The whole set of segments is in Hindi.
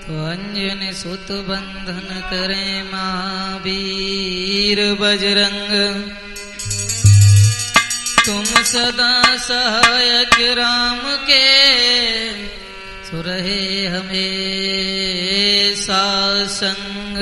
तो अंजनी सुत बंधन करे महावीर बजरंग, तुम सदा सहायक राम के, सुरहे हमेशा संग।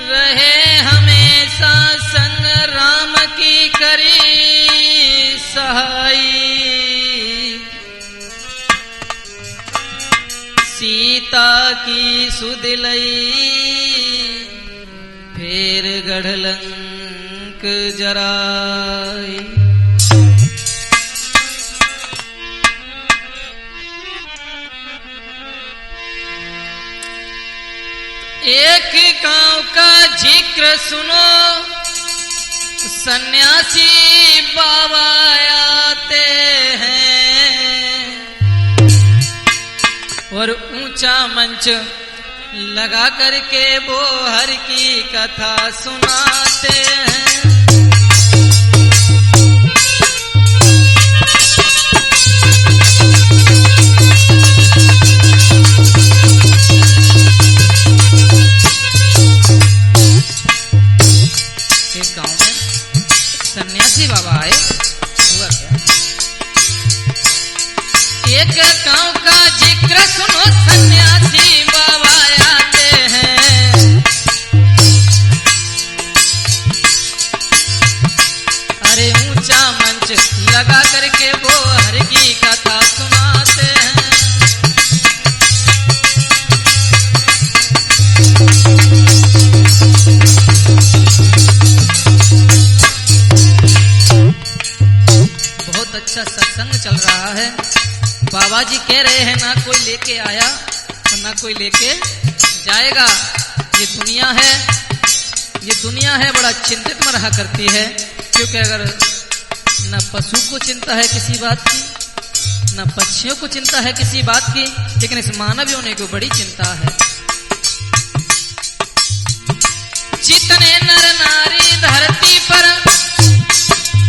रहे हमेशा संग राम की करी सहाई, सीता की सुदिलई फेर गढ़लंक जराई। एक गांव का जिक्र सुनो, सन्यासी बाबा आते हैं और ऊंचा मंच लगा करके वो हर की कथा सुनाते हैं। एक गांव में सन्यासी बाबा आए। हुआ क्या? एक गांव का जिक्र सुनो, सन्यासी बाबा आते हैं। अरे ऊंचा मंच लगा करके वो हर की कथा सुनाते हैं। बहुत अच्छा सत्संग चल रहा है। बाबा जी कह रहे हैं ना कोई लेके आया और ना कोई लेके जाएगा। ये दुनिया है बड़ा चिंतित में रहा करती है, क्योंकि अगर न पशु को चिंता है किसी बात की, न पक्षियों को चिंता है किसी बात की, लेकिन इस मानव होने को बड़ी चिंता है। जितने नर नारी धरती पर,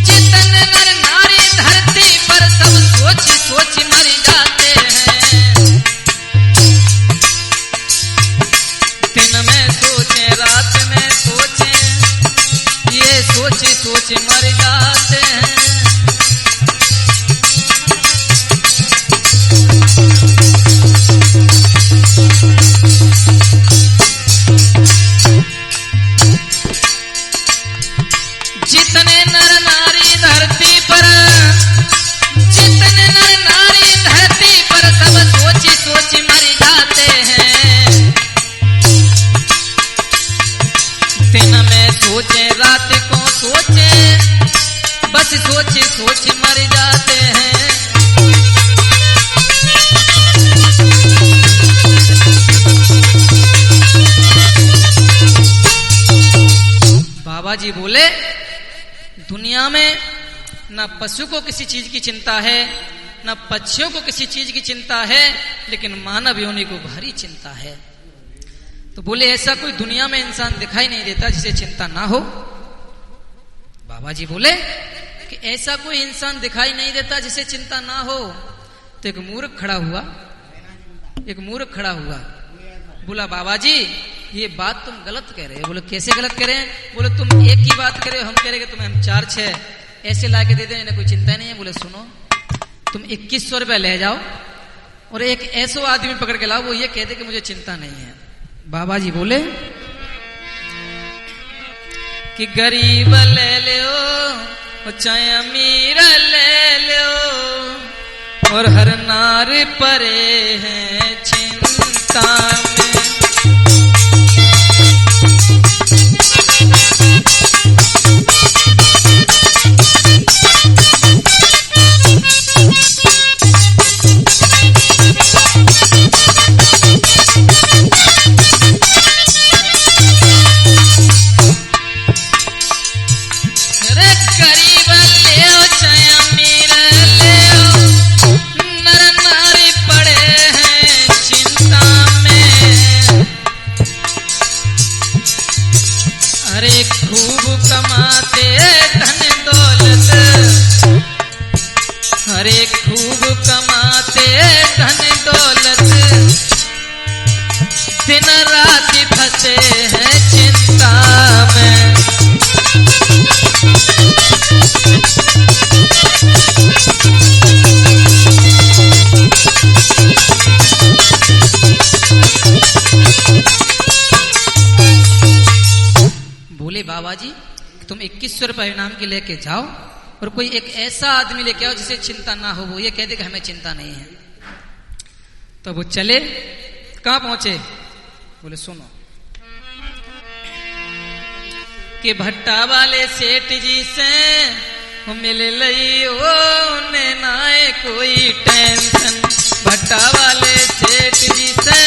जितने नर नारी धरती पर, सब सोच सोच मर जाते हैं। दिन में सोचे रात में सोचे, ये सोच सोच मर जाते हैं। जितने नर नारी धरती पर, जितने नर नारी धरती पर, सब सोच सोच मर जाते हैं। दिन में सोचे रात को सोचे, बस सोच सोच मर जाते हैं। बाबा जी बोले दुनिया में न पशु को किसी चीज की चिंता है, न पक्षियों को किसी चीज की चिंता है, लेकिन मानव योनि को भारी चिंता है। तो बोले ऐसा कोई दुनिया में इंसान दिखाई नहीं देता जिसे चिंता ना हो। बाबा जी बोले कि ऐसा कोई इंसान दिखाई नहीं देता जिसे चिंता ना हो। तो एक मूर्ख खड़ा हुआ, बोला बाबा जी ये बात तुम गलत कह रहे हो। बोले कैसे गलत कह रहे हैं? बोले तुम एक की बात करे हो, हम कह रहे कि तुम्हें हम 4-6 ऐसे ला के दे दें, इन्हें कोई चिंता नहीं है। बोले सुनो, तुम 2100 रुपया ले जाओ और एक ऐसा आदमी पकड़ के लाओ, वो ये कह दे कि मुझे चिंता नहीं है। बाबा जी बोले कि गरीब ले लो चाहे अमीर ले लो, और हर नार परे हैं चिंता में। गरीब ले चाहे अमीर ले, नर नारी पड़े हैं चिंता में। अरे खूब कमाते धन दौलत, दिन रात फंसे हैं चिंता में। बोले बाबा जी तुम 2100 रुपये इनाम के लेके जाओ और कोई एक ऐसा आदमी लेके आओ जिसे चिंता ना हो, वो ये कह दे कि हमें चिंता नहीं है। तो वो चले, कहां पहुंचे? बोले सुनो कि भट्टा वाले सेठ जी से मिल लई ओ उन्हें नाए कोई टेंशन। भट्टा वाले सेठ जी से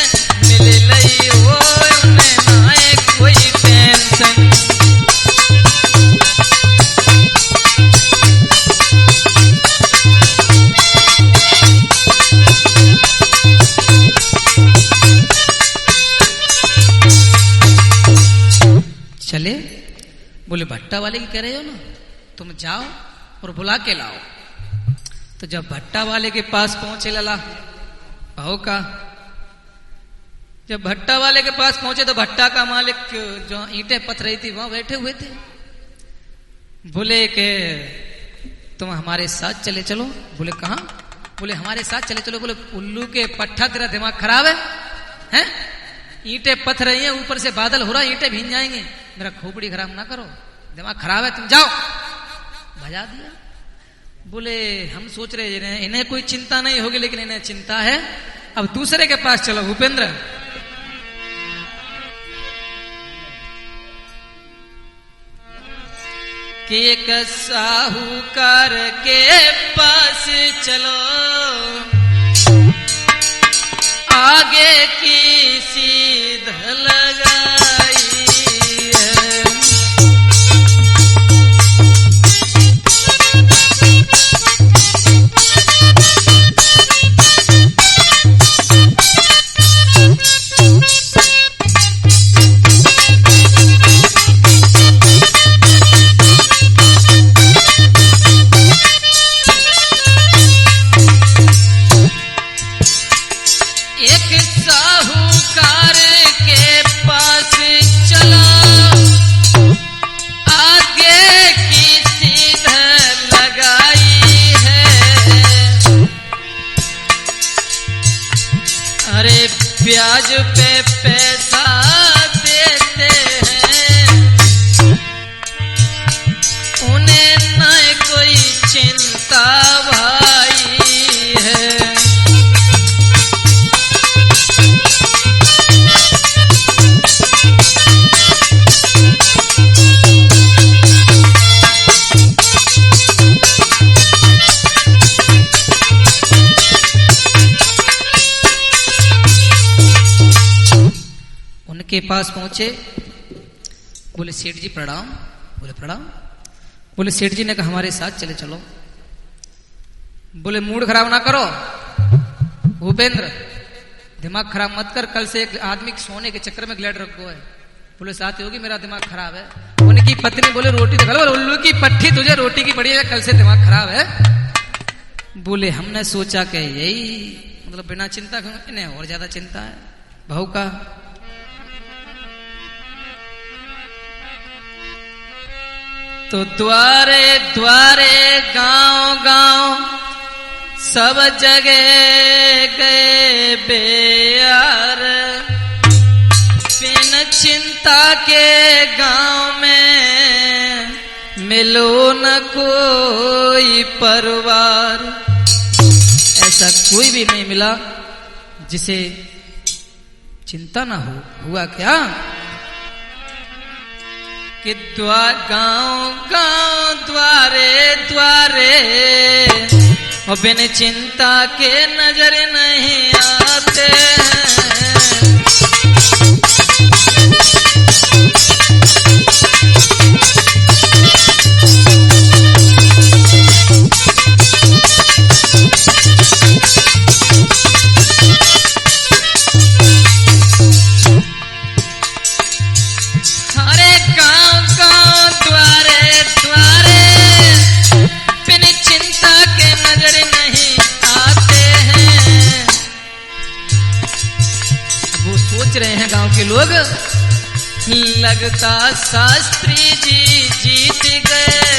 मिल लई ओ उन्हें नाए कोई टेंशन। चले, बोले भट्टा वाले की कह रहे हो ना, तुम जाओ और बुला के लाओ। तो जब भट्टा वाले के पास पहुंचे लला भाव का, जब भट्टा वाले के पास पहुंचे तो भट्टा का मालिक जो ईंटें पथ रही थी वहां बैठे हुए थे। बोले के तुम हमारे साथ चले चलो। बोले कहां? बोले हमारे साथ चले चलो। बोले उल्लू के पट्टा तेरा दिमाग खराब है हैं? ईंटें पथ रही हैं, ऊपर से बादल हो रहा है, ईंटें भीग जाएंगे, मेरा खोपड़ी खराब ना करो, दिमाग खराब है, तुम जाओ। भजा दिया। बोले हम सोच रहे इन्हें कोई चिंता नहीं होगी, लेकिन इन्हें चिंता है। अब दूसरे के पास चलो। भूपेंद्र कि एक साहूकार के पास चलो, आगे की सीध लगाई है। ब्याज पे पैसा देते हैं, उन्हें न कोई चिंता भाई है। के पास पहुंचे। बोले सेठ जी प्रणाम। बोले प्रणाम। बोले सेठ जी ने कहा हमारे साथ चले चलो। बोले मूड खराब ना करो भूपेंद्र, दिमाग खराब मत कर, कल से एक आदमी सोने के चक्कर में ग्लैड रखो है। बोले साथ होगी, मेरा दिमाग खराब है। उनकी पत्नी बोले रोटी तो खा लो, उल्लू की पट्टी तुझे रोटी की पड़ी है, कल से दिमाग खराब है। बोले हमने सोचा कि यही मतलब बिना चिंता इन्हें और ज्यादा चिंता है भाऊ का। तो द्वारे द्वारे गांव गांव सब जगह गए बेयार, बिन चिंता के गांव में मिलो न कोई परिवार। ऐसा कोई भी नहीं मिला जिसे चिंता ना हो। हुआ क्या कि गांव गांव द्वारे द्वारे और बिन चिंता के नजर नहीं आते हैं। नजर लोग। लगता शास्त्री जी जीत गए,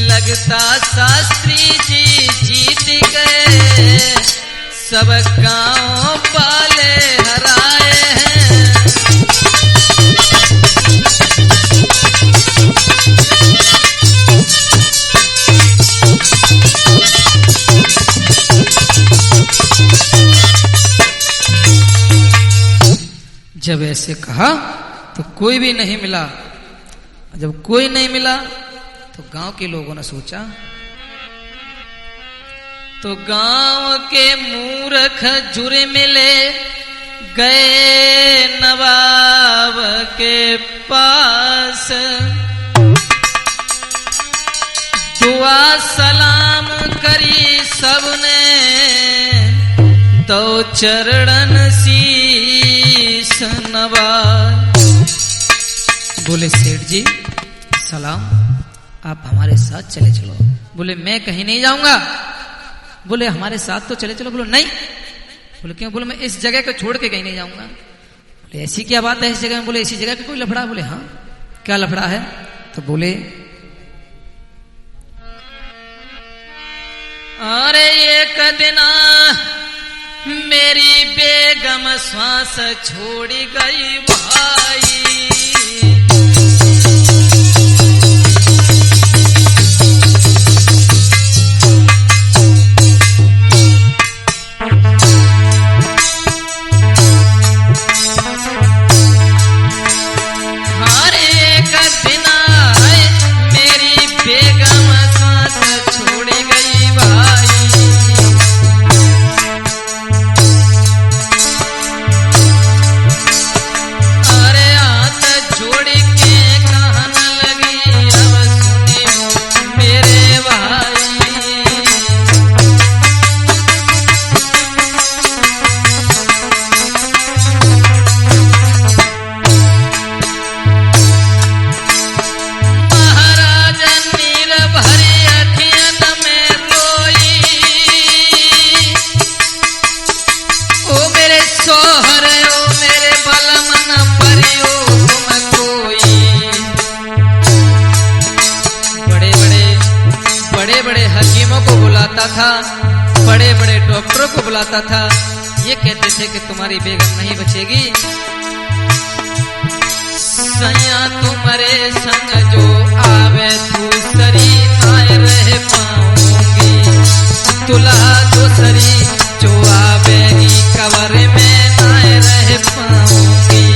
लगता शास्त्री जी जीत गए, सब गांव वाले हराए हैं। जब ऐसे कहा तो कोई भी नहीं मिला। जब कोई नहीं मिला तो गांव के लोगों ने सोचा, तो गांव के मूर्ख जुरे मिले गए नवाब के पास। दुआ सलाम करी सबने, दो चरणन शीश नवाज। बोले सेठ जी सलाम, आप हमारे साथ चले चलो। बोले मैं कहीं नहीं जाऊंगा। बोले हमारे साथ तो चले चलो। बोले नहीं। बोले क्यों? बोले मैं इस जगह को छोड़ के कहीं नहीं जाऊंगा। बोले ऐसी क्या बात है इस जगह में? बोले ऐसी जगह का कोई लफड़ा? बोले हाँ। क्या लफड़ा है? तो बोले अरे एक दिन मेरी बेगम श्वास छोड़ी गई भाई। हर एक दिन मेरी बेगम श्वास छोड़ी गई भाई। था, बड़े बड़े डॉक्टरों को बुलाता था। ये कहते थे कि तुम्हारी बेगम नहीं बचेगी। सैया तुम्हारे संग जो आवे दूसरी नाय रह पाऊंगी। दुल्हा दूसरी जो आवेगी कबर में नाय रह पाऊंगी।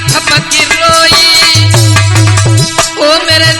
फपकी रोई, ओ मेरे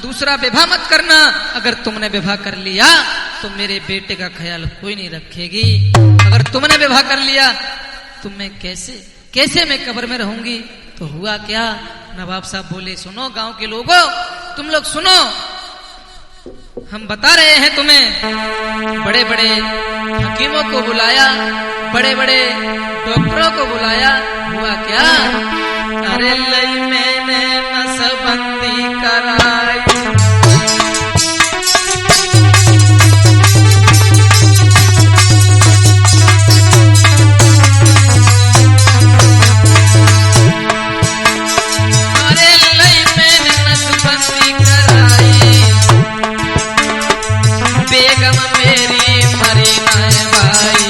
दूसरा विवाह मत करना। अगर तुमने विवाह कर लिया तो मेरे बेटे का ख्याल कोई नहीं रखेगी। अगर तुमने विवाह कर लिया तो मैं कैसे मैं कब्र में रहूंगी। तो हुआ क्या, नवाब साहब बोले, सुनो गांव के लोगों, तुम लोग सुनो, हम बता रहे हैं तुम्हें। बड़े बड़े हकीमों को बुलाया, बड़े बड़े डॉक्टरों को बुलाया। हुआ क्या, अरे लई मैंने नसबंदी कराई। अरे लई मैंने नसबंदी कराई, बेगम मेरी मरी न भाई।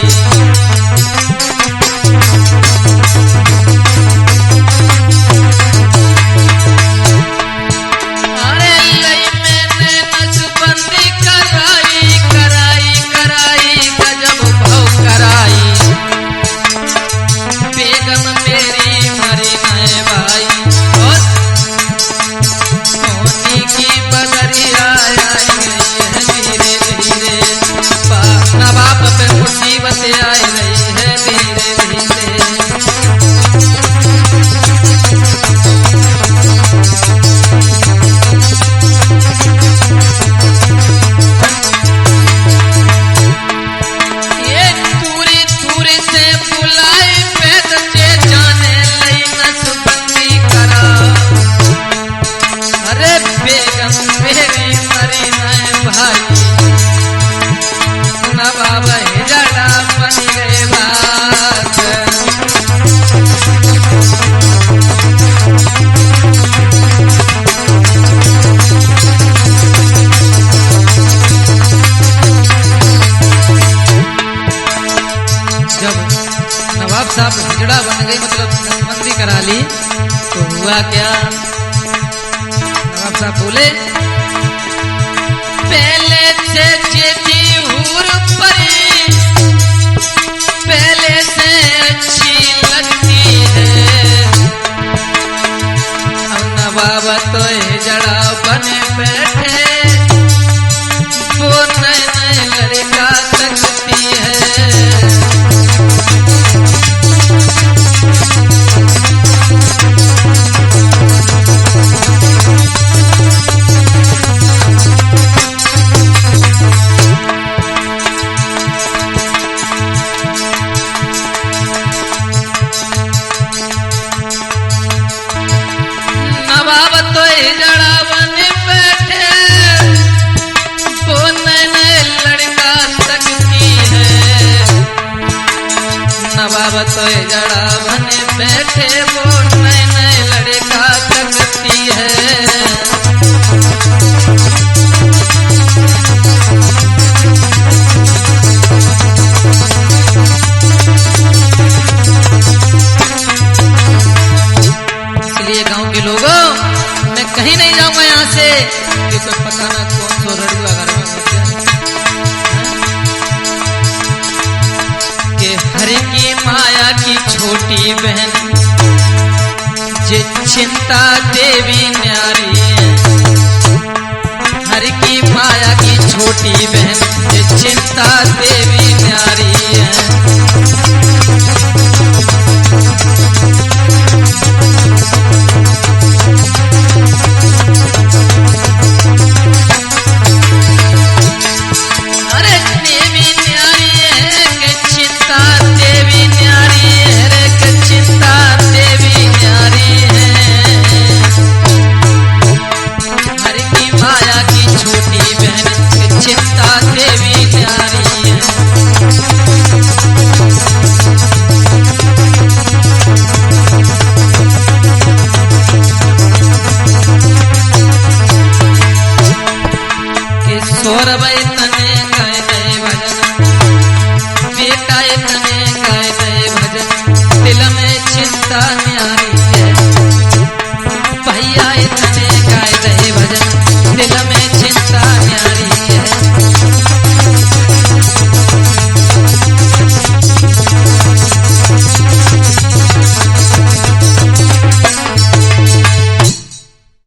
हिजड़ा बन गई, मतलब नसबंदी करा ली। तो हुआ क्या, नवाब साहब बोले, पहले से जेठी हूर परी पहले से अच्छी लगती है। अब नवाब तो हिजड़ा बने बैठे, वो नए नए लड़का तकती है। तो जड़ा बने बैठे, वो नए नए लड़का तकती है। इसलिए गांव के लोगों, मैं कहीं नहीं जाऊंगा यहाँ से, कि कोई पता ना कौन सो रड़ुआ घर में घुस जाए। हर की माया की छोटी बहन जे चिंता देवी न्यारी है। हर की माया की छोटी बहन जे चिंता देवी न्यारी है। अरे देवी न्यारी है कि चिंता देवी न्यारी है, कि चिंता देवी न्यारी है। हर की माया की छोटी बहन कि चिंता देवी न्यारी है। कि सौरभ